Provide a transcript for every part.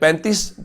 35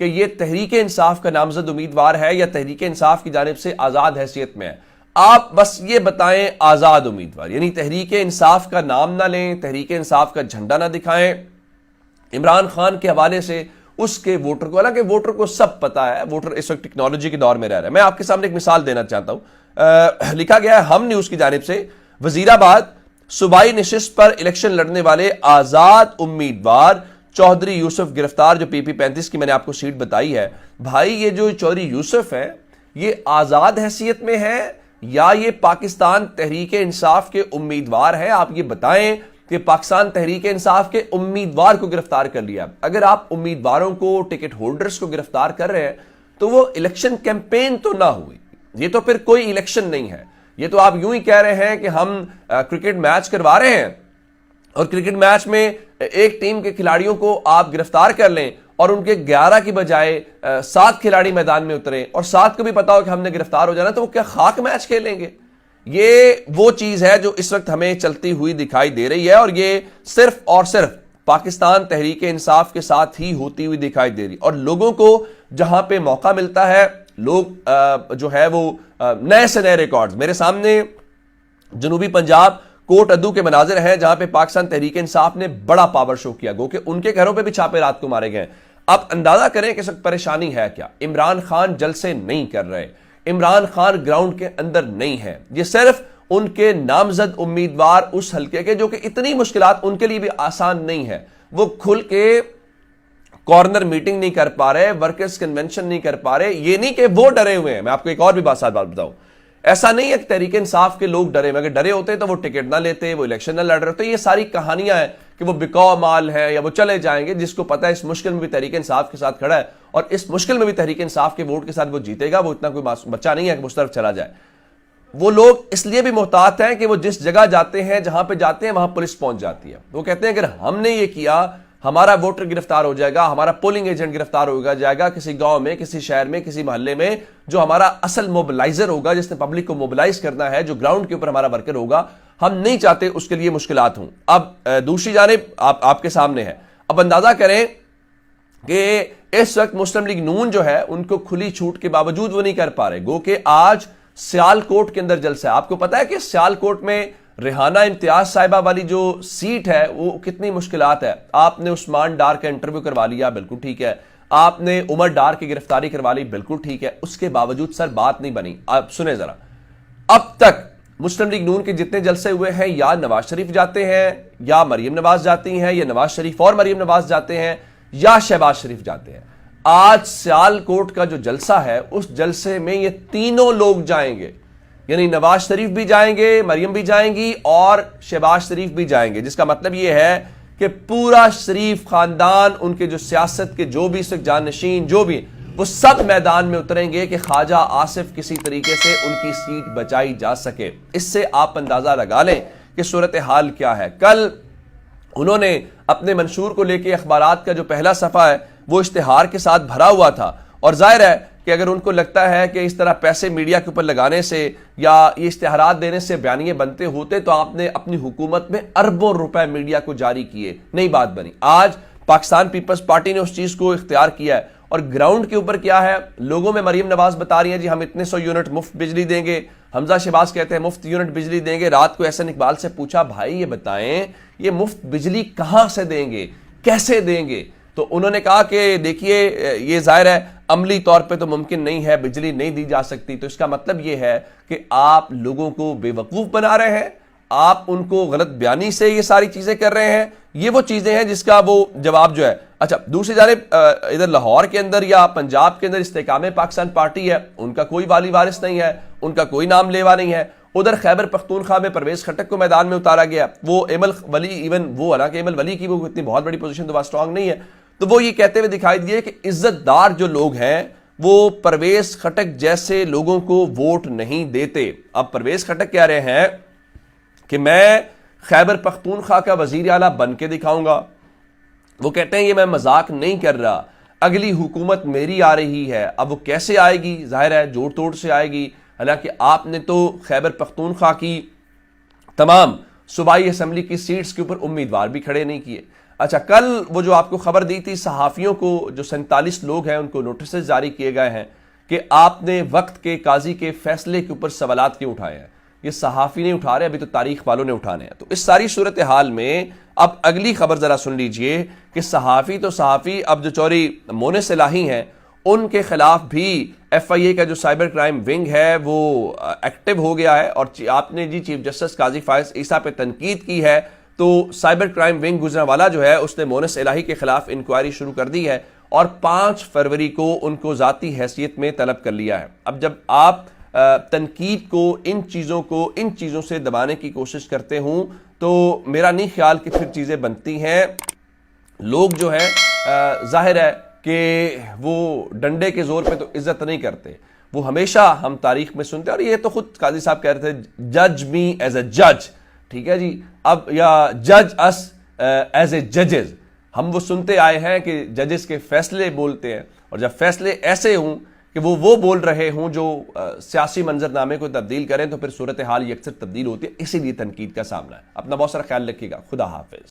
کہ یہ تحریک انصاف کا نامزد امیدوار ہے یا تحریک انصاف کی جانب سے آزاد حیثیت میں ہے. آپ بس یہ بتائیں آزاد امیدوار، یعنی تحریک انصاف کا نام نہ لیں، تحریک انصاف کا جھنڈا نہ دکھائیں. عمران خان کے حوالے سے اس کے ووٹر کو، حالانکہ ووٹر کو سب پتا ہے، ووٹر اس وقت ٹیکنالوجی کے دور میں رہ رہا ہے. میں آپ کے سامنے ایک مثال دینا چاہتا ہوں. لکھا گیا ہے ہم نیوز کی جانب سے، وزیر آباد صوبائی نشست پر الیکشن لڑنے والے آزاد امیدوار چودھری یوسف گرفتار. جو پی پی 35 کی میں نے آپ کو سیٹ بتائی ہے، بھائی یہ جو چودھری یوسف ہے یہ آزاد حیثیت میں ہے یا یہ پاکستان تحریک انصاف کے امیدوار ہیں؟ آپ یہ بتائیں کہ پاکستان تحریک انصاف کے امیدوار کو گرفتار کر لیا. اگر آپ امیدواروں کو، ٹکٹ ہولڈرز کو گرفتار کر رہے ہیں تو وہ الیکشن کیمپین تو نہ ہوئی، یہ تو پھر کوئی الیکشن نہیں ہے. یہ تو آپ یوں ہی کہہ رہے ہیں کہ ہم کرکٹ میچ کروا رہے ہیں اور کرکٹ میچ میں ایک ٹیم کے کھلاڑیوں کو آپ گرفتار کر لیں اور ان کے 11 کی بجائے 7 کھلاڑی میدان میں اتریں اور 7 کو بھی پتا ہو کہ ہم نے گرفتار ہو جانا، تو وہ کیا خاک میچ کھیلیں گے؟ یہ وہ چیز ہے جو اس وقت ہمیں چلتی ہوئی دکھائی دے رہی ہے، اور یہ صرف اور صرف پاکستان تحریک انصاف کے ساتھ ہی ہوتی ہوئی دکھائی دے رہی. اور لوگوں کو جہاں پہ موقع ملتا ہے، لوگ جو ہے وہ نئے سے نئے ریکارڈز. میرے سامنے جنوبی پنجاب کوٹ ادو کے مناظر ہیں جہاں پہ پاکستان تحریک انصاف نے بڑا پاور شو کیا، گو کہ ان کے گھروں پہ بھی چھاپے رات کو مارے گئے. اب اندازہ کریں کہ اس وقت پریشانی ہے کیا. عمران خان جلسے نہیں کر رہے، عمران خان گراؤنڈ کے اندر نہیں ہے، یہ صرف ان کے نامزد امیدوار اس حلقے کے، جو کہ اتنی مشکلات ان کے لیے بھی آسان نہیں ہے، وہ کھل کے کارنر میٹنگ نہیں کر پا رہے، ورکرز کنونشن نہیں کر پا رہے. یہ نہیں کہ وہ ڈرے ہوئے ہیں، میں آپ کو ایک اور بھی بات بتاؤں، ایسا نہیں ہے کہ تحریک انصاف کے لوگ ڈرے ہوئے. اگر ڈرے ہوتے تو وہ ٹکٹ نہ لیتے، وہ الیکشن نہ لڑ رہے ہوتے. یہ ساری کہانیاں ہیں کہ وہ بکاؤ مال ہے یا وہ چلے جائیں گے. جس کو پتا ہے اس مشکل میں بھی تحریک انصاف کے ساتھ کھڑا ہے اور اس مشکل میں بھی تحریک انصاف کے ووٹ کے ساتھ وہ جیتے گا، وہ اتنا کوئی بچہ نہیں ہے کہ اس طرف چلا جائے. وہ لوگ اس لیے بھی محتاط ہیں کہ وہ جس جگہ جاتے ہیں، جہاں پہ جاتے ہیں وہاں پولیس پہنچ جاتی ہے. وہ کہتے ہیں اگر ہم نے یہ کیا ہمارا ووٹر گرفتار ہو جائے گا، ہمارا پولنگ ایجنٹ گرفتار ہو جائے گا کسی گاؤں میں، کسی شہر میں، کسی محلے میں، جو ہمارا اصل موبلائزر ہوگا، جس نے پبلک کو موبلائز کرنا ہے، جو گراؤنڈ کے اوپر ہمارا ورکر ہوگا. ہم نہیں چاہتے اس کے لیے مشکلات ہوں. اب دوسری جانب آپ کے سامنے ہے، اب اندازہ کریں کہ اس وقت مسلم لیگ نون جو ہے ان کو کھلی چھوٹ کے باوجود وہ نہیں کر پا رہے. گو کہ آج سیال کوٹ کے اندر جلسہ ہے. آپ کو پتا ہے کہ سیال کوٹ میں ریحانہ امتیاز صاحبہ والی جو سیٹ ہے وہ کتنی مشکلات ہے. آپ نے عثمان ڈار کا انٹرویو کروا لیا، بالکل ٹھیک ہے. آپ نے عمر ڈار کی گرفتاری کروا لی، بالکل ٹھیک ہے. اس کے باوجود سر بات نہیں بنی. آپ سنیں ذرا، اب تک مسلم لیگ نون کے جتنے جلسے ہوئے ہیں یا نواز شریف جاتے ہیں یا مریم نواز جاتی ہیں، یا نواز شریف اور مریم نواز جاتے ہیں یا شہباز شریف جاتے ہیں. آج سیال کوٹ کا جو جلسہ ہے اس جلسے میں یہ تینوں لوگ جائیں گے، یعنی نواز شریف بھی جائیں گے، مریم بھی جائیں گی اور شہباز شریف بھی جائیں گے. جس کا مطلب یہ ہے کہ پورا شریف خاندان، ان کے جو سیاست کے جو بھی جانشین جو بھی، وہ سب میدان میں اتریں گے کہ خواجہ آصف کسی طریقے سے ان کی سیٹ بچائی جا سکے. اس سے آپ اندازہ لگا لیں کہ صورتحال کیا ہے. کل انہوں نے اپنے منشور کو لے کے اخبارات کا جو پہلا صفحہ ہے وہ اشتہار کے ساتھ بھرا ہوا تھا، اور ظاہر ہے کہ اگر ان کو لگتا ہے کہ اس طرح پیسے میڈیا کے اوپر لگانے سے یا یہ اشتہارات دینے سے بیانیے بنتے ہوتے تو آپ نے اپنی حکومت میں اربوں روپے میڈیا کو جاری کیے. نہیں بات بنی. آج پاکستان پیپلز پارٹی نے اس چیز کو اختیار کیا ہے، اور گراؤنڈ کے اوپر کیا ہے، لوگوں میں مریم نواز بتا رہی ہیں جی ہم اتنے 100 یونٹ مفت بجلی دیں گے. حمزہ شہباز کہتے ہیں مفت یونٹ بجلی دیں گے. رات کو احسن اقبال سے پوچھا بھائی یہ بتائیں یہ مفت بجلی کہاں سے دیں گے، کیسے دیں گے؟ تو انہوں نے کہا کہ دیکھیے یہ ظاہر ہے عملی طور پہ تو ممکن نہیں ہے، بجلی نہیں دی جا سکتی. تو اس کا مطلب یہ ہے کہ آپ لوگوں کو بے وقوف بنا رہے ہیں، آپ ان کو غلط بیانی سے یہ ساری چیزیں کر رہے ہیں. یہ وہ چیزیں ہیں جس کا وہ جواب جو ہے. اچھا دوسری جانب ادھر لاہور کے اندر یا پنجاب کے اندر استحکام پاکستان پارٹی ہے، ان کا کوئی والی وارث نہیں ہے، ان کا کوئی نام لیوا نہیں ہے. ادھر خیبر پختونخوا میں پرویز خٹک کو میدان میں اتارا گیا. وہ ایمل ولی، ایون وہ حالانکہ ایمل ولی کی وہ اتنی بہت بڑی پوزیشن تو اسٹرانگ نہیں ہے، تو وہ یہ کہتے ہوئے دکھائی دیے کہ عزت دار جو لوگ ہیں وہ پرویز خٹک جیسے لوگوں کو ووٹ نہیں دیتے. اب پرویز خٹک کہہ رہے ہیں کہ میں خیبر پختونخوا کا وزیر اعلیٰ بن کے دکھاؤں گا. وہ کہتے ہیں یہ میں مذاق نہیں کر رہا، اگلی حکومت میری آ رہی ہے. اب وہ کیسے آئے گی؟ ظاہر ہے جوڑ توڑ سے آئے گی. حالانکہ آپ نے تو خیبر پختونخوا کی تمام صوبائی اسمبلی کی سیٹس کے اوپر امیدوار بھی کھڑے نہیں کیے. اچھا، کل وہ جو آپ کو خبر دی تھی صحافیوں کو، جو 47 لوگ ہیں ان کو نوٹسز جاری کیے گئے ہیں کہ آپ نے وقت کے قاضی کے فیصلے کے اوپر سوالات کیوں اٹھائے ہیں، یہ صحافی نہیں اٹھا رہے، ابھی تو تاریخ والوں نے اٹھانے ہیں۔ تو اس ساری صورتحال میں اب اگلی خبر ذرا سن لیجئے کہ صحافی تو صحافی، اب جو چوری مونس الہی ہیں ان کے خلاف بھی ایف آئی اے کا جو سائبر کرائم ونگ ہے وہ ایکٹیو ہو گیا ہے، اور آپ نے جی چیف جسٹس قاضی فائز عیسیٰ پہ تنقید کی ہے تو سائبر کرائم ونگ گجرانوالہ جو ہے اس نے مونس الہی کے خلاف انکوائری شروع کر دی ہے اور 5 فروری کو ان کو ذاتی حیثیت میں طلب کر لیا ہے۔ اب جب آپ تنقید کو، ان چیزوں سے دبانے کی کوشش کرتے ہوں تو میرا نہیں خیال کہ پھر چیزیں بنتی ہیں۔ لوگ جو ہے ظاہر ہے کہ وہ ڈنڈے کے زور پہ تو عزت نہیں کرتے، وہ ہمیشہ ہم تاریخ میں سنتے ہیں، اور یہ تو خود قاضی صاحب کہہ رہے تھے جج می ایز اے جج، ٹھیک ہے جی، اب یا جج اس ایز اے ججز، ہم وہ سنتے آئے ہیں کہ ججز کے فیصلے بولتے ہیں، اور جب فیصلے ایسے ہوں کہ وہ بول رہے ہوں جو سیاسی منظرنامے کو تبدیل کریں تو پھر صورتحال یہ اکثر تبدیل ہوتی ہے، اسی لیے تنقید کا سامنا ہے۔ اپنا بہت سارا خیال رکھیے گا، خدا حافظ۔